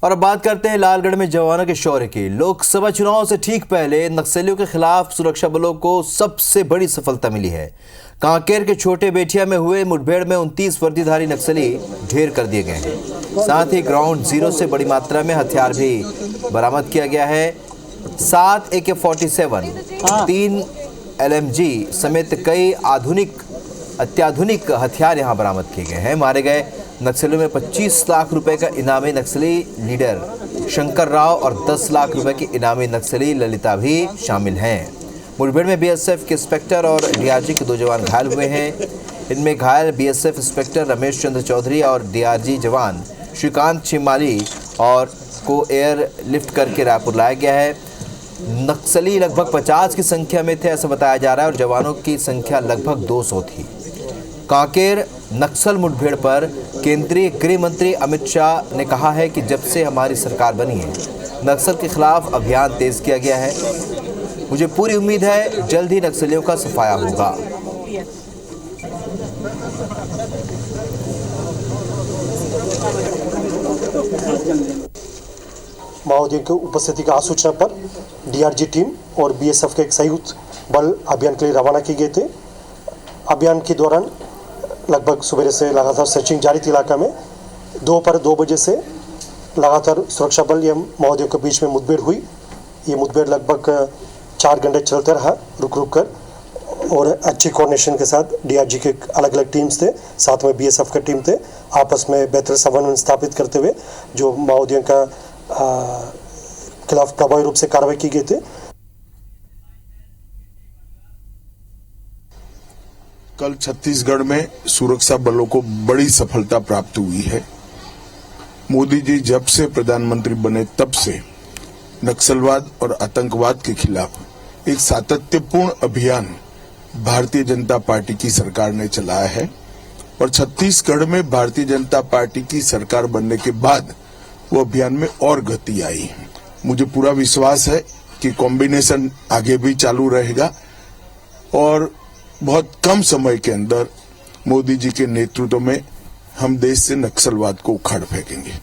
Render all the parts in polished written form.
और अब बात करते हैं लालगढ़ में जवानों के शौर्य की। लोकसभा चुनाव से ठीक पहले नक्सलियों के खिलाफ सुरक्षा बलों को सबसे बड़ी सफलता मिली है। कांकेर के छोटे बेटिया में हुए मुठभेड़ में 29 वर्दीधारी नक्सली ढेर कर दिए गए हैं। साथ ही ग्राउंड जीरो से बड़ी मात्रा में हथियार भी बरामद किया गया है। 7 AK-47, 3 LMG समेत कई अत्याधुनिक हथियार यहां बरामद किए गए हैं। मारे गए नक्सलियों में 25 लाख रुपए का इनामी नक्सली लीडर शंकर राव और 10 लाख रुपए की इनामी नक्सली ललिता भी शामिल हैं। मुठभेड़ में BSF के इंस्पेक्टर और DRG के 2 जवान घायल हुए हैं। इनमें घायल BSF इंस्पेक्टर रमेश चंद्र चौधरी और DRG जवान श्रीकांत चिमाली और को एयर लिफ्ट करके रायपुर लाया गया है। नक्सली लगभग 50 की संख्या में थे ऐसा बताया जा रहा है और जवानों की संख्या लगभग 200 थी। कांकेर नक्सल मुठभेड़ पर केंद्रीय गृह मंत्री अमित शाह ने कहा है कि जब से हमारी सरकार बनी है नक्सल के खिलाफ अभियान तेज किया गया है। मुझे पूरी उम्मीद है जल्द ही नक्सलियों का सफाया होगा। माओवादियों की उपस्थिति की आसूचना पर DRG टीम और BSF के एक संयुक्त बल अभियान के लिए रवाना किए गए थे। अभियान के दौरान लगभग सुबह से लगातार सर्चिंग जारी थी। इलाका में दोपहर 2 बजे से लगातार सुरक्षा बल या माओवादियों के बीच में मुठभेड़ हुई। ये मुठभेड़ लगभग 4 घंटे चलते रहा रुक कर और अच्छी कोऑर्डिनेशन के साथ DRG के अलग अलग टीम्स थे, साथ में BSF के टीम थे। आपस में बेहतर समन्वय स्थापित करते हुए जो माओवादियों का खिलाफ प्रभावी रूप से कार्रवाई की गई थी। कल छत्तीसगढ़ में सुरक्षा बलों को बड़ी सफलता प्राप्त हुई है। मोदी जी जब से प्रधानमंत्री बने तब से नक्सलवाद और आतंकवाद के खिलाफ एक सातत्यपूर्ण अभियान भारतीय जनता पार्टी की सरकार ने चलाया है और छत्तीसगढ़ में भारतीय जनता पार्टी की सरकार बनने के बाद वो अभियान में और गति आई है। मुझे पूरा विश्वास है कि कॉम्बिनेशन आगे भी चालू रहेगा और बहुत कम समय के अंदर मोदी जी के नेतृत्व में हम देश से नक्सलवाद को उखाड़ फेंकेंगे।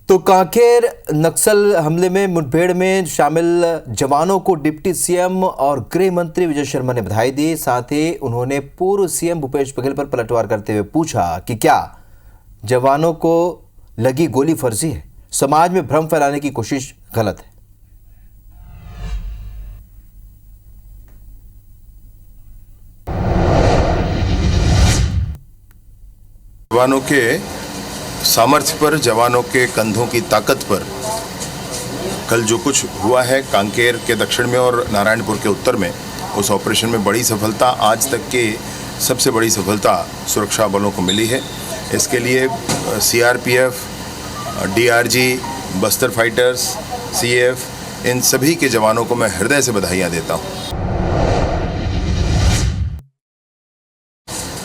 तो कांकेर नक्सल हमले में मुठभेड़ में शामिल जवानों को डिप्टी CM और गृह मंत्री विजय शर्मा ने बधाई दी। साथ ही उन्होंने पूर्व CM भूपेश बघेल पर पलटवार करते हुए पूछा कि क्या जवानों को लगी गोली फर्जी है, समाज में भ्रम फैलाने की कोशिश गलत है। जवानों के सामर्थ्य पर, जवानों के कंधों की ताकत पर कल जो कुछ हुआ है कांकेर के दक्षिण में और नारायणपुर के उत्तर में, उस ऑपरेशन में बड़ी सफलता, आज तक की सबसे बड़ी सफलता सुरक्षा बलों को मिली है। इसके लिए CRPF, DRG, Bastar fighters, CF, इन सभी के जवानों को मैं हृदय से बधाइयाँ देता हूँ।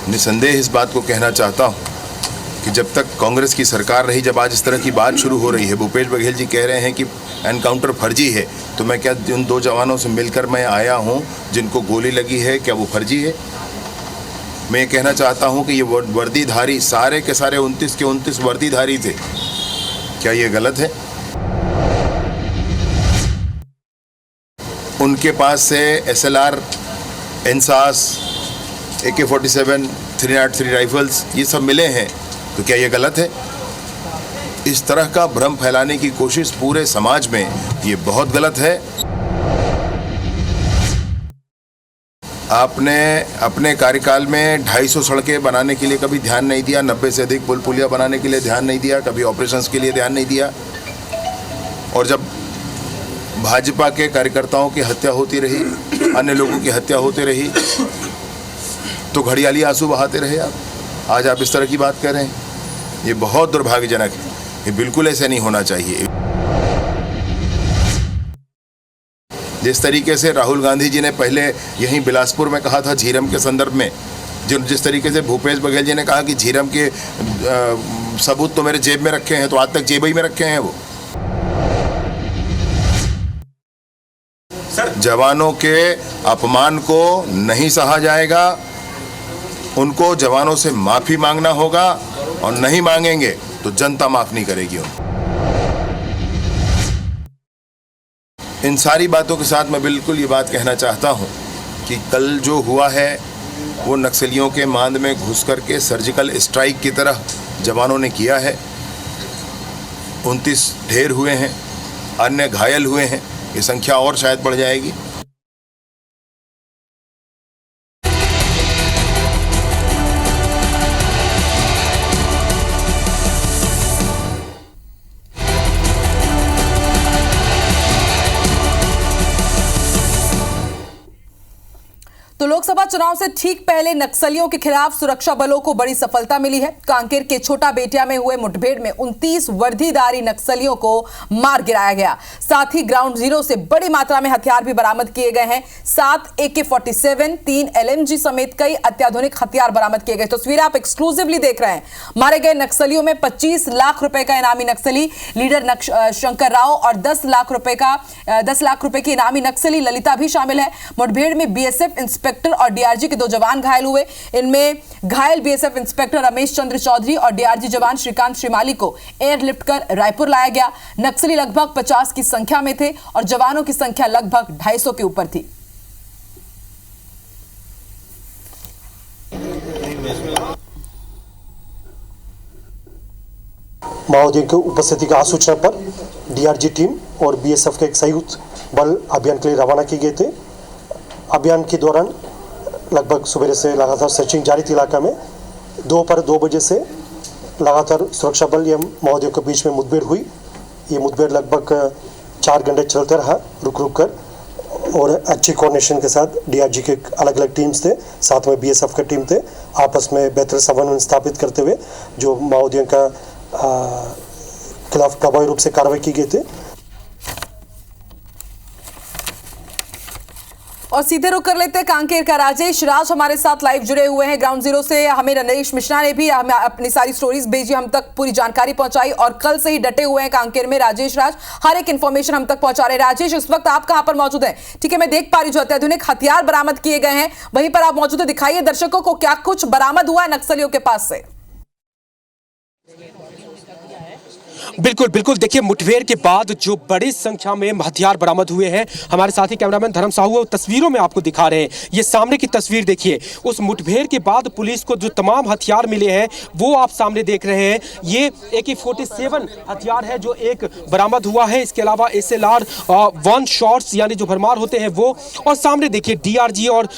निसंदेह इस बात को कहना चाहता हूँ कि जब तक कांग्रेस की सरकार रही, जब आज इस तरह की बात शुरू हो रही है, भूपेश बघेल जी कह रहे हैं कि एनकाउंटर फर्जी है, तो मैं क्या उन 2 जवानों से मिलकर मैं आया हूं जिनको गोली लगी है, क्या वो फर्जी है? मैं ये कहना चाहता हूं कि ये वर्दीधारी सारे के सारे 29 के 29 वर्दीधारी थे, क्या ये गलत है? उनके पास से SLR, इंसास, AK-47, 303 राइफल्स ये सब मिले हैं, तो क्या ये गलत है? इस तरह का भ्रम फैलाने की कोशिश पूरे समाज में ये बहुत गलत है। आपने अपने कार्यकाल में 250 सड़कें बनाने के लिए कभी ध्यान नहीं दिया, 90 से अधिक पुल पुलिया बनाने के लिए ध्यान नहीं दिया, कभी ऑपरेशंस के लिए ध्यान नहीं दिया। और जब भाजपा के कार्यकर्ताओं की हत्या होती रही, अन्य लोगों की हत्या होती रही, तो घड़ियाली आंसू बहाते रहे आप। आज आप इस तरह की बात कर रहे हैं, ये बहुत दुर्भाग्यजनक है। ये बिल्कुल ऐसे नहीं होना चाहिए। जिस तरीके से राहुल गांधी जी ने पहले यहीं बिलासपुर में कहा था झीरम के संदर्भ में, जिस तरीके से भूपेश बघेल जी ने कहा कि झीरम के सबूत तो मेरे जेब में रखे हैं, तो आज तक जेब ही में रखे हैं वो। जवानों के अपमान को नहीं सहा जाएगा, उनको जवानों से माफ़ी मांगना होगा और नहीं मांगेंगे तो जनता माफ नहीं करेगी उनको। इन सारी बातों के साथ मैं बिल्कुल ये बात कहना चाहता हूँ कि कल जो हुआ है वो नक्सलियों के मांद में घुस करके सर्जिकल स्ट्राइक की तरह जवानों ने किया है। 29 ढेर हुए हैं, अन्य घायल हुए हैं, ये संख्या और शायद बढ़ जाएगी। तो लोकसभा चुनाव से ठीक पहले नक्सलियों के खिलाफ सुरक्षा बलों को बड़ी सफलता मिली है। कांकेर के छोटा बेटिया में हुए मुठभेड़ में 29 वर्दीधारी नक्सलियों को मार गिराया गया। साथ ही ग्राउंड जीरो से बड़ी मात्रा में हथियार भी बरामद किए गए हैं। 7 AK-47, 3 LMG समेत कई अत्याधुनिक हथियार बरामद किए गए। तस्वीरें आप एक्सक्लूसिवली देख रहे हैं। मारे गए नक्सलियों में 25 लाख रुपए का इनामी नक्सली लीडर शंकर राव और 10 लाख रुपए की इनामी नक्सली ललिता भी शामिल है। मुठभेड़ में BSF इंस्पेक्टर और DRG के 2 जवान घायल हुए। इनमें घायल BSF इंस्पेक्टर रमेश चंद्र चौधरी और DRG जवान श्रीकांत श्रीमाली को एयरलिफ्ट कर रायपुर लाया गया। नक्सली लगभग 50 की संख्या में थे और जवानों की संख्या लगभग 250 के ऊपर थी। माओवादियों की उपस्थिति की आसूचना पर DRG टीम और BSF के एक संयुक्त बल अभियान के लिए रवाना किए गए थे। अभियान के दौरान लगभग सुबह से लगातार सर्चिंग जारी थी इलाका में। दोपहर 2 बजे से लगातार सुरक्षा बल या माओवादियों के बीच में मुठभेड़ हुई। ये मुठभेड़ लगभग 4 घंटे चलते रहा रुक कर और अच्छी कोऑर्डिनेशन के साथ DRG के अलग अलग टीम्स थे, साथ में BSF के टीम थे। आपस में बेहतर समन्वय स्थापित करते हुए जो माओवादियों का खिलाफ प्रभावी रूप से कार्रवाई की गई थी। और सीधे रुक कर लेते हैं कांकेर का। राजेश राज हमारे साथ लाइव जुड़े हुए हैं ग्राउंड जीरो से। हमें नरेश मिश्रा ने भी हमें अपनी सारी स्टोरीज भेजी, हम तक पूरी जानकारी पहुंचाई और कल से ही डटे हुए हैं कांकेर में राजेश राज, हर एक इंफॉर्मेशन हम तक पहुंचा रहे हैं। राजेश, इस वक्त आप कहां पर मौजूद हैं? ठीक है, मैं देख पा रही हूं अत्याधुनिक हथियार बरामद किए गए हैं, वहीं पर आप मौजूद है। दिखाइए दर्शकों को क्या कुछ बरामद हुआ है नक्सलियों के पास से। बिल्कुल बिल्कुल, देखिए मुठभेड़ के बाद जो बड़ी संख्या में हथियार बरामद हुए हैं, हमारे साथी कैमरामैन धर्म साहू तस्वीरों में आपको दिखा रहे हैं। ये सामने की तस्वीर देखिए, उस मुठभेड़ के बाद पुलिस को जो तमाम हथियार मिले हैं वो आप सामने देख रहे हैं। ये AK-47 हथियार है जो एक बरामद हुआ है। इसके अलावा SLR 1 शॉट्स यानी जो भरमार होते हैं वो, और सामने देखिए DRG और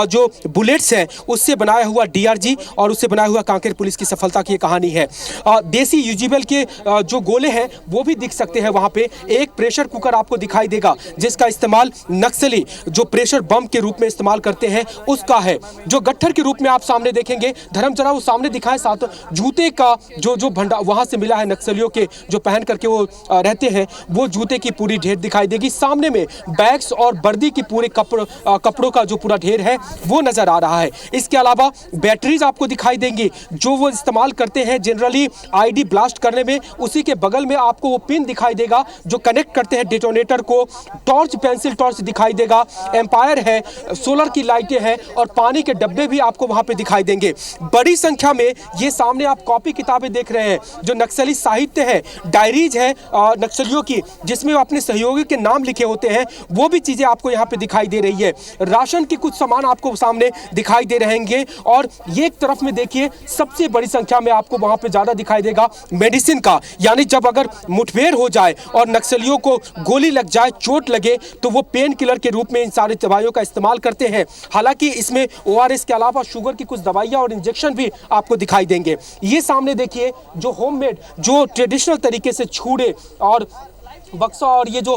जो बुलेट्स हैं उससे बनाया हुआ DRG और उससे बनाया हुआ कांकेर पुलिस की सफलता की कहानी है। देसी यूजीबल के जो गोले हैं वो भी दिख सकते हैं वहां पे। एक प्रेशर कुकर आपको दिखाई देगा जिसका इस्तेमाल नक्सली जो प्रेशर बम के रूप में इस्तेमाल करते हैं उसका है। जो गट्ठर के रूप में आप सामने देखेंगे, धर्म जरा वो सामने दिखाए, साथ जूते का जो भंडा वहां से मिला है नक्सलियों के जो पहन करके वो रहते हैं, वो जूते की पूरी ढेर दिखाई देगी। सामने में बैग्स और वर्दी की पूरे कपड़ों का जो पूरा ढेर है वो नजर आ रहा है। इसके अलावा बैटरीज आपको दिखाई देंगी जो वो इस्तेमाल करते हैं जनरली ID ब्लास्ट करने में। उसी के बगल में आपको वो पिन दिखाई देगा जो कनेक्ट करते हैं डेटोनेटर को। टॉर्च, पेंसिल टॉर्च दिखाई देगा, एम्पायर है, सोलर की लाइटें हैं और पानी के डब्बे भी आपको वहां पे दिखाई देंगे। बड़ी संख्या में ये सामने आप कॉपी किताबें देख रहे हैं जो नक्सली साहित्य है, डायरीज है नक्सलियों की जिसमें अपने सहयोगी के नाम लिखे होते हैं, वो भी चीजें आपको यहाँ पे दिखाई दे रही है। राशन की कुछ सामान आपको सामने दिखाई दे रहेंगे और ये एक तरफ में देखिए सबसे बड़ी संख्या में आपको वहां पे ज्यादा दिखाई देगा मेडिसिन का, यानी जब अगर मुठभेड़ हो जाए और नक्सलियों को गोली लग जाए, चोट लगे, तो वो पेन किलर के रूप में इन सारी दवाइयों का इस्तेमाल करते हैं। हालांकि इसमें ORS के अलावा शुगर की कुछ दवाइयां और इंजेक्शन भी आपको दिखाई देंगे। ये सामने देखिए जो होममेड, जो ट्रेडिशनल तरीके से छुरे और बक्सा और ये जो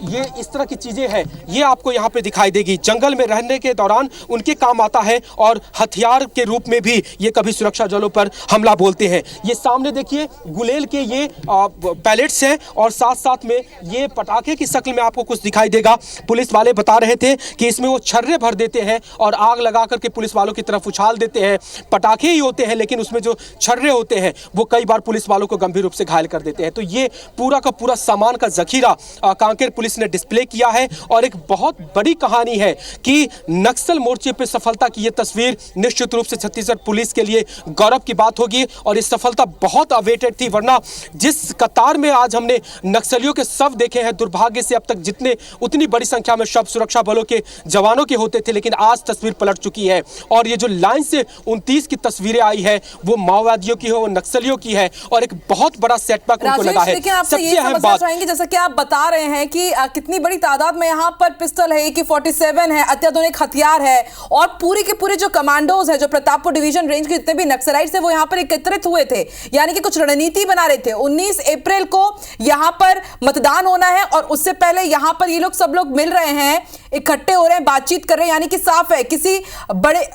ये इस तरह की चीजें हैं ये आपको यहाँ पे दिखाई देगी। जंगल में रहने के दौरान उनके काम आता है और हथियार के रूप में भी ये कभी सुरक्षा बलों पर हमला बोलते हैं। ये सामने देखिए गुलेल के ये पैलेट्स हैं और साथ साथ में ये पटाखे की शक्ल में आपको कुछ दिखाई देगा। पुलिस वाले बता रहे थे कि इसमें वो छर्रे भर देते हैं और आग लगा करके पुलिस वालों की तरफ उछाल देते हैं। पटाखे ही होते हैं लेकिन उसमें जो छर्रे होते हैं वो कई बार पुलिस वालों को गंभीर रूप से घायल कर देते हैं। तो ये पूरा का पूरा सामान का जखीरा कांकेर पुलिस ने डिस्प्ले किया है। और एक बहुत बड़ी कहानी है कि नक्सल मोर्चे पे सफलता की ये तस्वीर निश्चित रूप से छत्तीसगढ़ पुलिस के लिए गौरव की बात होगी और ये सफलता बहुत अवेटेड थी। वरना जिस कतार में आज हमने नक्सलियों के शव देखे हैं, दुर्भाग्य से अब तक उतनी बड़ी संख्या में शव सुरक्षा बलों के जवानों के होते थे, लेकिन आज तस्वीर पलट चुकी है। और ये जो लाइन से 29 की तस्वीरें आई है वो माओवादियों की है, वो नक्सलियों की है और एक बहुत बड़ा सेटबैक उनको लगा है। लेकिन आपसे ये समझना चाहेंगे, जैसा कि आप बता रहे हैं कि कितनी बड़ी तादाद में यहाँ पर पिस्टल है, AK-47 है, अत्याधुनिक हथियार है और पूरे के पूरे जो कमांडोज है, जो प्रतापपुर डिवीजन रेंज के जितने भी नक्सलाइट्स है वो यहाँ पर एकत्रित हुए थे, यानी कि कुछ रणनीति बना रहे थे। 19 अप्रैल को यहाँ पर मतदान होना है और उससे पहले यहाँ पर ये लोग सब लोग मिल रहे हैं, इकट्ठे हो रहे हैं, बातचीत कर रहे हैं, यानी कि साफ है किसी बड़े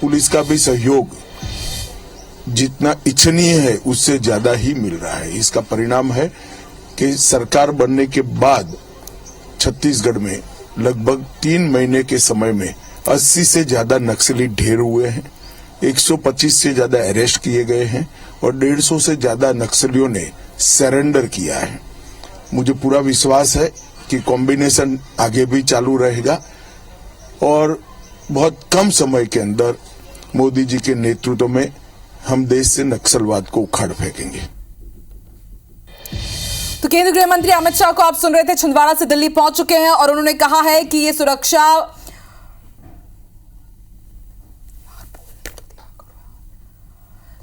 पुलिस का भी सहयोग जितना इच्छनीय है उससे ज्यादा ही मिल रहा है। इसका परिणाम है कि सरकार बनने के बाद छत्तीसगढ़ में लगभग 3 महीने के समय में 80 से ज्यादा नक्सली ढेर हुए हैं, 125 से ज्यादा अरेस्ट किए गए हैं और 150 से ज्यादा नक्सलियों ने सरेंडर किया है। मुझे पूरा विश्वास है कि कॉम्बिनेशन आगे भी चालू रहेगा और बहुत कम समय के अंदर मोदी जी के नेतृत्व में हम देश से नक्सलवाद को उखाड़ फेंकेंगे। तो केंद्रीय गृह मंत्री अमित शाह को आप सुन रहे थे, छिंदवाड़ा से दिल्ली पहुंच चुके हैं और उन्होंने कहा है कि ये सुरक्षा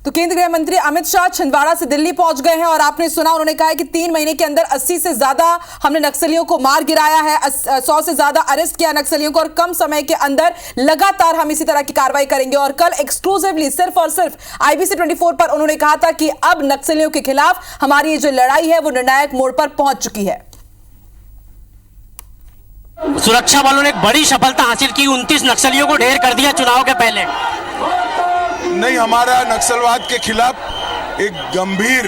तो केंद्रीय गृह मंत्री अमित शाह छिंदवाड़ा से दिल्ली पहुंच गए हैं और आपने सुना उन्होंने कहा है कि 3 महीने के अंदर 80 से ज्यादा हमने नक्सलियों को मार गिराया है, 100 से ज्यादा अरेस्ट किया नक्सलियों को और कम समय के अंदर लगातार हम इसी तरह की कार्रवाई करेंगे। और कल एक्सक्लूसिवली सिर्फ और सिर्फ IBC 24 पर उन्होंने कहा था कि अब नक्सलियों के खिलाफ हमारी ये जो लड़ाई है वो निर्णायक मोड़ पर पहुंच चुकी है। सुरक्षा बलों ने एक बड़ी सफलता हासिल की, 29 नक्सलियों को ढेर कर दिया चुनाव के पहले। नहीं, हमारा नक्सलवाद के खिलाफ एक गंभीर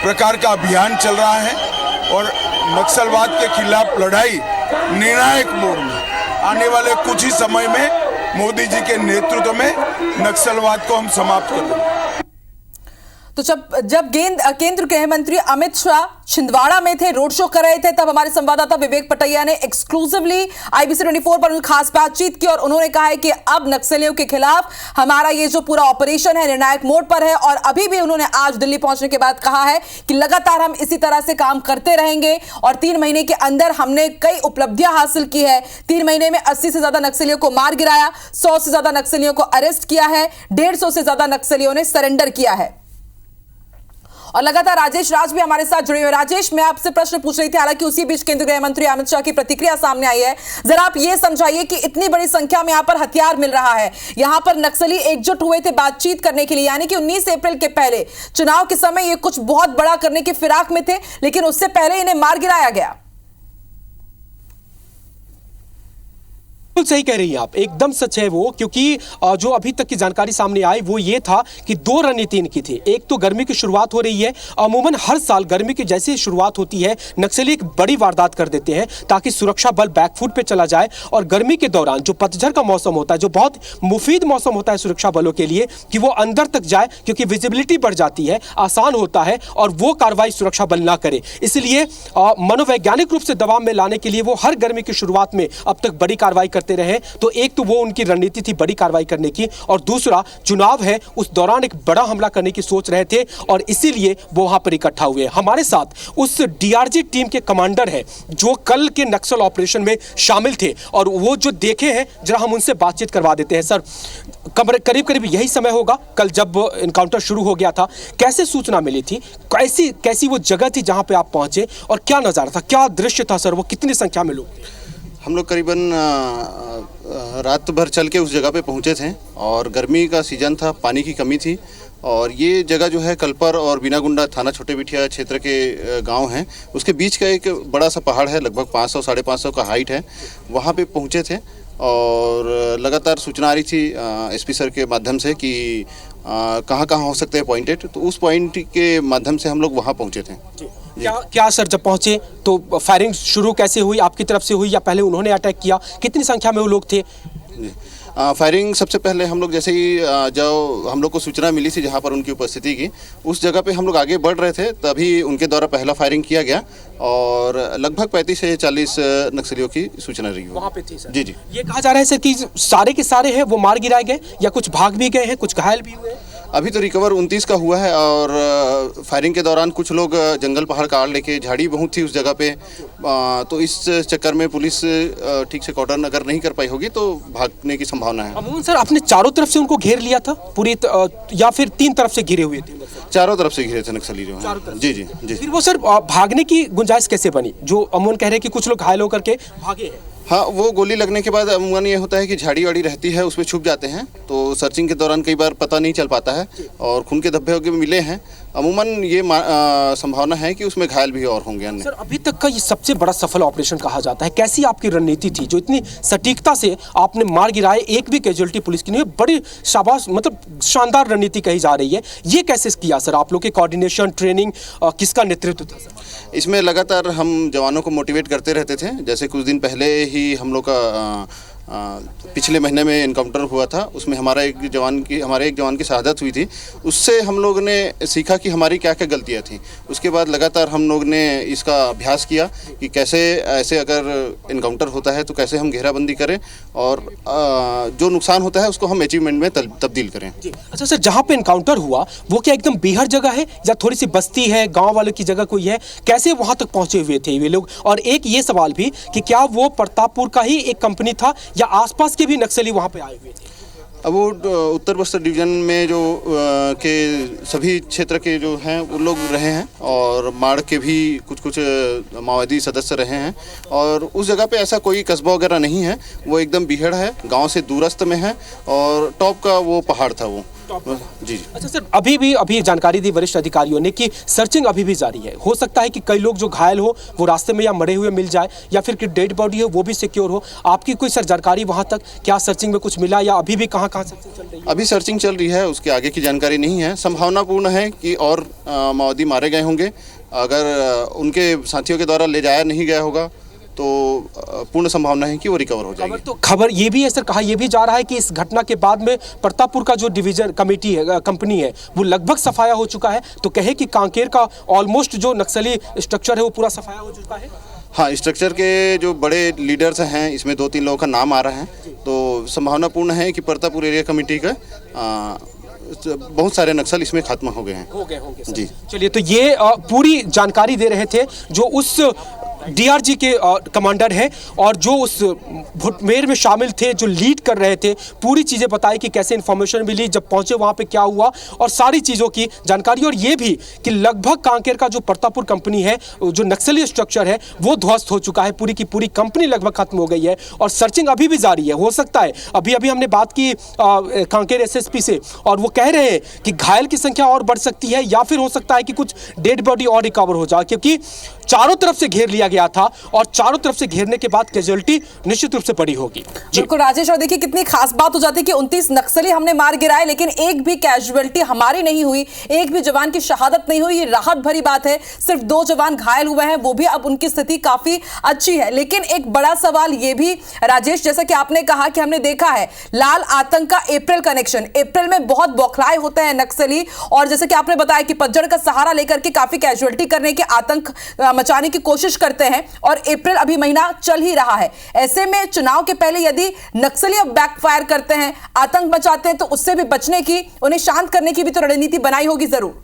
प्रकार का अभियान चल रहा है और नक्सलवाद के खिलाफ लड़ाई निर्णायक मोड़ में आने वाले कुछ ही समय में मोदी जी के नेतृत्व में नक्सलवाद को हम समाप्त कर देंगे। तो जब केंद्र गृह मंत्री अमित शाह छिंदवाड़ा में थे, रोड शो कर रहे थे, तब हमारे संवाददाता विवेक पटैया ने एक्सक्लूसिवली IBC 24 पर उनकी खास बातचीत की और उन्होंने कहा है कि अब नक्सलियों के खिलाफ हमारा ये जो पूरा ऑपरेशन है निर्णायक मोड़ पर है। और अभी भी उन्होंने आज दिल्ली पहुंचने के बाद कहा है कि लगातार हम इसी तरह से काम करते रहेंगे और 3 महीने के अंदर हमने कई उपलब्धियां हासिल की है। 3 महीने में 80 से ज्यादा नक्सलियों को मार गिराया, 100 से ज्यादा नक्सलियों को अरेस्ट किया है, 150 से ज्यादा नक्सलियों ने सरेंडर किया है। और लगातार राजेश राज भी हमारे साथ जुड़े हुए। राजेश, मैं आपसे प्रश्न पूछ रही थी, हालांकि उसी बीच केंद्रीय गृह मंत्री अमित शाह की प्रतिक्रिया सामने आई है। जरा आप ये समझाइए कि इतनी बड़ी संख्या में यहाँ पर हथियार मिल रहा है, यहाँ पर नक्सली एकजुट हुए थे बातचीत करने के लिए, यानी कि 19 अप्रैल के पहले चुनाव के समय ये कुछ बहुत बड़ा करने की फिराक में थे, लेकिन उससे पहले इन्हें मार गिराया गया। बिल्कुल सही कह रही हैं आप, एकदम सच है वो, क्योंकि जो अभी तक की जानकारी सामने आई वो ये था कि 2 रणनीति इनकी थी। एक तो गर्मी की शुरुआत हो रही है, अमूमन हर साल गर्मी की जैसे शुरुआत होती है नक्सली एक बड़ी वारदात कर देते हैं ताकि सुरक्षा बल बैकफुट पे चला जाए। और गर्मी के दौरान जो पतझड़ का मौसम होता है, जो बहुत मुफीद मौसम होता है सुरक्षा बलों के लिए, कि वो अंदर तक जाए क्योंकि विजिबिलिटी बढ़ जाती है, आसान होता है और वो कार्रवाई सुरक्षा बल ना करे। इसलिए मनोवैज्ञानिक रूप से दबाव में लाने के लिए वो हर गर्मी की शुरुआत में अब तक बड़ी कार्रवाई करते रहे। तो एक तो वो उनकी रणनीति थी बड़ी कार्रवाई करने की, और दूसरा चुनाव है उस दौरान एक बड़ा हमला करने की सोच रहे थे और इसीलिए वो वहां पर इकट्ठा हुए। हमारे साथ उस DRG टीम के कमांडर हैं जो कल के नक्सल ऑपरेशन में शामिल थे और वो जो देखे हैं, जरा हम उनसे बातचीत करवा देते हैं। सर, करीब करीब यही समय होगा कल जब इनकाउंटर शुरू हो गया था, कैसे सूचना मिली थी, कैसी वो जगह थी जहां पे आप पहुंचे और क्या नजारा था, क्या दृश्य था सर, वो कितनी संख्या में लोग? हम लोग करीबन रात भर चल के उस जगह पे पहुंचे थे और गर्मी का सीजन था, पानी की कमी थी और ये जगह जो है कलपर और बीनागुंडा थाना छोटे बिठिया क्षेत्र के गांव हैं, उसके बीच का एक बड़ा सा पहाड़ है, लगभग 500-550 का हाइट है। वहाँ पे पहुँचे थे और लगातार सूचना आ रही थी SP सर के माध्यम से कि कहाँ हो सकते हैं पॉइंटेड, तो उस पॉइंट के माध्यम से हम लोग वहाँ पहुँचे थे। क्या सर जब पहुंचे तो फायरिंग शुरू कैसे हुई, आपकी तरफ से हुई या पहले उन्होंने अटैक किया, कितनी संख्या में वो लोग थे, जी फायरिंग सबसे पहले हम लोग जैसे ही जो हम लोग को सूचना मिली थी जहाँ पर उनकी उपस्थिति की, उस जगह पे हम लोग आगे बढ़ रहे थे, तभी उनके द्वारा पहला फायरिंग किया गया और लगभग 35 से 40 नक्सलियों की सूचना रही वहाँ पे थी सर। जी जी। ये कहा जा रहा है सर कि सारे के सारे हैं वो मार गिराए गए या कुछ भाग भी गए हैं, कुछ घायल भी हुए हैं? अभी तो रिकवर 29 का हुआ है और फायरिंग के दौरान कुछ लोग जंगल पहाड़ काट लेके, झाड़ी बहुत थी उस जगह पे, तो इस चक्कर में पुलिस ठीक से कॉर्डन अगर नहीं कर पाई होगी तो भागने की संभावना है। अमूमन सर आपने चारों तरफ से उनको घेर लिया था पूरी या फिर 3 तरफ से घिरे हुए थे? चारों तरफ से घिरे थे नक्सली जो है। जी जी जी। फिर वो सर भागने की गुंजाइश कैसे बनी? जो अमूमन कह रहे हैं कि कुछ लोग घायल होकर के भागे हैं। हाँ, वो गोली लगने के बाद अमूमन ये होता है कि झाड़ी वाड़ी रहती है उसमें छुप जाते हैं, तो सर्चिंग के दौरान कई बार पता नहीं चल पाता है और खून के धब्बे वगैरह मिले हैं। अमूमन ये संभावना है कि उसमें घायल भी और होंगे अन्य। सर अभी तक का ये सबसे बड़ा सफल ऑपरेशन कहा जाता है, कैसी आपकी रणनीति थी जो इतनी सटीकता से आपने मार गिराए, एक भी कैजुअलिटी पुलिस की नहीं? बड़ी शाबाश, मतलब शानदार रणनीति कही जा रही है। ये कैसे किया सर? आप लोग के कोऑर्डिनेशन, ट्रेनिंग, किसका नेतृत्व था सर? इसमें लगातार हम जवानों को मोटिवेट करते रहते थे। जैसे कुछ दिन पहले ही हम लोग का पिछले महीने में इनकाउंटर हुआ था, उसमें हमारे एक जवान की शहादत हुई थी। उससे हम लोग ने सीखा कि हमारी क्या क्या गलतियाँ थी। उसके बाद लगातार हम लोग ने इसका अभ्यास किया कि कैसे ऐसे अगर इनकाउंटर होता है तो कैसे हम घेराबंदी करें और जो नुकसान होता है उसको हम अचीवमेंट में तब्दील करें। अच्छा सर, जहाँ पे इनकाउंटर हुआ वो क्या एकदम बीहड़ जगह है या थोड़ी सी बस्ती है, गाँव वालों की जगह कोई है? कैसे वहाँ तक पहुँचे हुए थे ये लोग? और एक ये सवाल भी कि क्या वो प्रतापपुर का ही एक कंपनी था या आसपास के भी नक्सली वहां पे आए हुए थे? अब वो उत्तर बस्तर डिवीजन में जो के सभी क्षेत्र के जो हैं वो लोग रहे हैं और माड़ के भी कुछ माओवादी सदस्य रहे हैं और उस जगह पे ऐसा कोई कस्बा वगैरह नहीं है। वो एकदम बीहड़ है, गांव से दूरस्थ में है और टॉप का वो पहाड़ था वो। जी। अच्छा सर, अभी जानकारी दी वरिष्ठ अधिकारियों ने कि सर्चिंग अभी भी जारी है। हो सकता है कि कई लोग जो घायल हो वो रास्ते में या मरे हुए मिल जाए या फिर कि डेड बॉडी हो वो भी सिक्योर हो। आपकी कोई सर जानकारी वहां तक क्या सर्चिंग में कुछ मिला या अभी भी कहाँ सर्चिंग चल रही है? अभी सर्चिंग चल रही है, उसके आगे की जानकारी नहीं है। संभावनापूर्ण है कि और माओवादी मारे गए होंगे। अगर उनके साथियों के द्वारा ले जाया नहीं गया होगा तो पूर्ण संभावना है कि वो रिकवर हो जाएगी। तो खबर ये भी है सर, कहा ये भी जा रहा है कि इस घटना के बाद में प्रतापपुर का जो डिवीजन कमेटी है, कंपनी है, वो लगभग सफाया हो चुका है। तो कहे कि कांकेर का ऑलमोस्ट जो नक्सली स्ट्रक्चर है वो पूरा सफाया हो चुका है। हाँ, स्ट्रक्चर के जो बड़े लीडर्स हैं इसमें 2-3 लोगों का नाम आ रहा है, तो संभावनापूर्ण है कि प्रतापपुर एरिया कमेटी का बहुत सारे नक्सल इसमें खत्म हो गए हैं। जी चलिए, तो ये पूरी जानकारी दे रहे थे जो उस डीआरजी के कमांडर हैं और जो उस मुठभेड़ में शामिल थे, जो लीड कर रहे थे। पूरी चीज़ें बताई कि कैसे इन्फॉर्मेशन मिली, जब पहुंचे वहां पे क्या हुआ और सारी चीज़ों की जानकारी। और ये भी कि लगभग कांकेर का जो प्रतापपुर कंपनी है, जो नक्सली स्ट्रक्चर है, वो ध्वस्त हो चुका है। पूरी की पूरी कंपनी लगभग खत्म हो गई है और सर्चिंग अभी भी जारी है। हो सकता है अभी हमने बात की कांकेर एसएसपी से और वो कह रहे हैं कि घायल की संख्या और बढ़ सकती है या फिर हो सकता है कि कुछ डेड बॉडी और रिकवर हो जाए, क्योंकि चारों तरफ से घेर लिया गया था और चारों तरफ से घेरने के बाद कैजुअलिटी निश्चित रूप से बड़ी होगी। बिल्कुल राजेश, और देखिए कितनी खास बात हो जाती है कि 29 नक्सली हमने मार गिराए लेकिन एक भी कैजुअलिटी हमारी नहीं हुई, एक भी जवान की शहादत नहीं हुई। ये राहत भरी बात है। सिर्फ 2 जवान घायल हुए हैं, वो भी अब उनकी स्थिति काफी अच्छी है। लेकिन एक बड़ा सवाल ये भी राजेश, जैसा कि आपने कहा कि हमने देखा है लाल आतंक का अप्रैल कनेक्शन, अप्रैल में बहुत बौखलाए होते हैं नक्सली और जैसे कि आपने बताया कि पतझड़ का सहारा लेकर के काफी कैजुअलिटी करने के, आतंक मचाने की कोशिश करते हैं और अप्रैल अभी महीना चल ही रहा है। ऐसे में चुनाव के पहले यदि नक्सली अब बैकफायर करते हैं, आतंक मचाते हैं, तो उससे भी बचने की, उन्हें शांत करने की भी तो रणनीति बनाई होगी जरूर।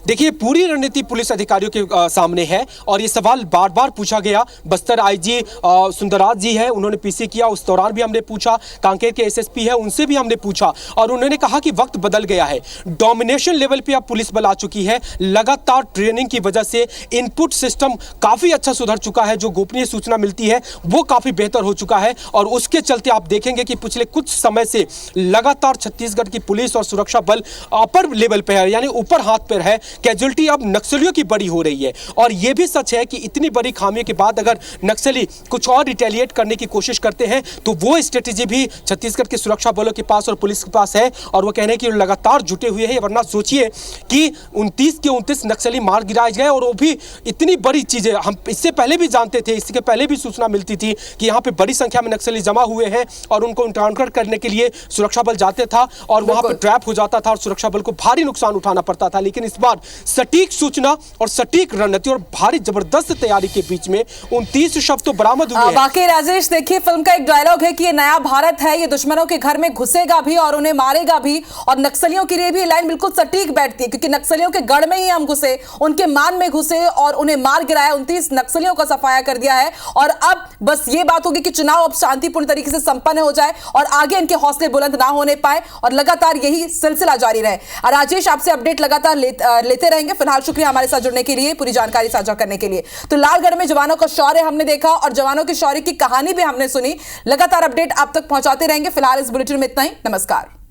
देखिए, पूरी रणनीति पुलिस अधिकारियों के सामने है और ये सवाल बार बार पूछा गया। बस्तर आईजी सुंदरराज जी है, उन्होंने पीसी किया, उस दौरान भी हमने पूछा। कांकेर के एसएसपी है, उनसे भी हमने पूछा और उन्होंने कहा कि वक्त बदल गया है। डोमिनेशन लेवल पे अब पुलिस बल आ चुकी है। लगातार ट्रेनिंग की वजह से इनपुट सिस्टम काफ़ी अच्छा सुधर चुका है। जो गोपनीय सूचना मिलती है वो काफ़ी बेहतर हो चुका है और उसके चलते आप देखेंगे कि पिछले कुछ समय से लगातार छत्तीसगढ़ की पुलिस और सुरक्षा बल अपर लेवल पे है, यानी ऊपर हाथ पर है। कैजुअलिटी अब नक्सलियों की बड़ी हो रही है। और यह भी सच है कि इतनी बड़ी खामियों के बाद अगर नक्सली कुछ और रिटेलिएट करने की कोशिश करते हैं तो वो स्ट्रेटेजी भी छत्तीसगढ़ के सुरक्षा बलों के पास और पुलिस के पास है, और वो कहने हैं कि लगातार जुटे हुए हैं। वरना सोचिए कि 29 के 29 नक्सली मार गिराए गए, और वो भी इतनी बड़ी चीजें हम इससे पहले भी जानते थे, इसके पहले भी सूचना मिलती थी कि यहाँ पे बड़ी संख्या में नक्सली जमा हुए हैं और उनको एनकाउंटर करने के लिए सुरक्षा बल जाते था और वहां पर ट्रैप हो जाता था और सुरक्षा बल को भारी नुकसान उठाना पड़ता था। लेकिन इस बार सटीक सूचना और सटीक रणनीति और भारी जबरदस्त तैयारी के बीच में 29 शव तो बरामद हुए हैं। बाकी राजेश, देखिए फिल्म का एक डायलॉग है कि ये नया भारत है, ये दुश्मनों के घर में घुसेगा भी और उन्हें मारेगा भी। और नक्सलियों के लिए भी लाइन बिल्कुल सटीक बैठती है, क्योंकि नक्सलियों के गढ़ में ही हम घुसे, उनके मान में घुसे और उन्हें मार गिराया, 29 नक्सलियों का सफाया कर दिया है। और अब बस ये बात होगी कि चुनाव अब शांतिपूर्ण तरीके से संपन्न हो जाए और आगे इनके हौसले बुलंद ना होने पाए और लगातार यही सिलसिला जारी रहे। राजेश, आपसे अपडेट लगातार लेते रहेंगे। फिलहाल शुक्रिया हमारे साथ जुड़ने के लिए, पूरी जानकारी साझा करने के लिए। तो लालगढ़ में जवानों का शौर्य हमने देखा और जवानों के शौर्य की कहानी भी हमने सुनी। लगातार अपडेट आप तक पहुंचाते रहेंगे। फिलहाल इस बुलेटिन में इतना ही। नमस्कार।